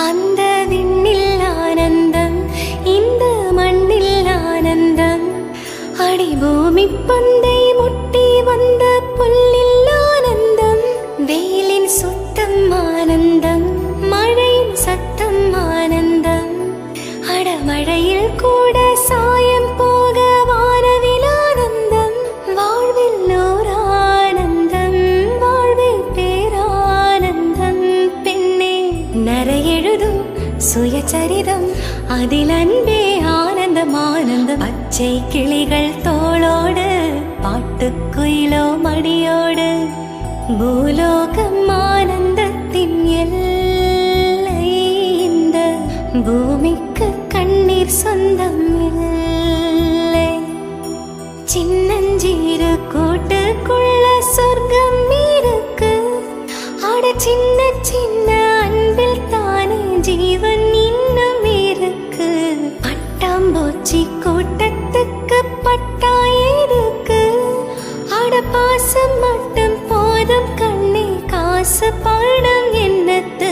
அந்த விண்ணில் ஆனந்தம், இந்த மண்ணில் ஆனந்தம். அடி பூமி பந்தை முட்டி வந்த புல்லில் ஆனந்தம். வெயிலின் சுத்தம் ஆனந்தம், மழையின் சத்தம் ஆனந்தம். அடமழையில் கூட சாயம் போக வானவில் ஆனந்தம். வாழ்வில் ஓர் ஆனந்தம், வாழ்வில் பேரானந்தம். பெண்ணே நரையெழுதும் சுயசரிதம், அதில் அன்பே ஆனந்தம் ஆனந்தம். பச்சை கிளிகள் தோளோடு, பாட்டுக்குயிலோ மடியோடு. பூலோகம் ஆனந்தத்தின் எல்லை, இந்த பூமிக்கு கண்ணீர் சொந்தம் இல்லை. சின்னஞ்சீரு கூட்டுக்குள்ள சொர்க்கம் இருக்கு. அட சின்ன சின்ன அன்பில் தானே ஜீவன் இன்னும் இருக்கு. பட்டாம்பூச்சி கூட்டத்துக்கு பட்டா இருக்கு. அட பாசம் மட்டும் போதும் கண்ணே, காசு பணம் என்னத்து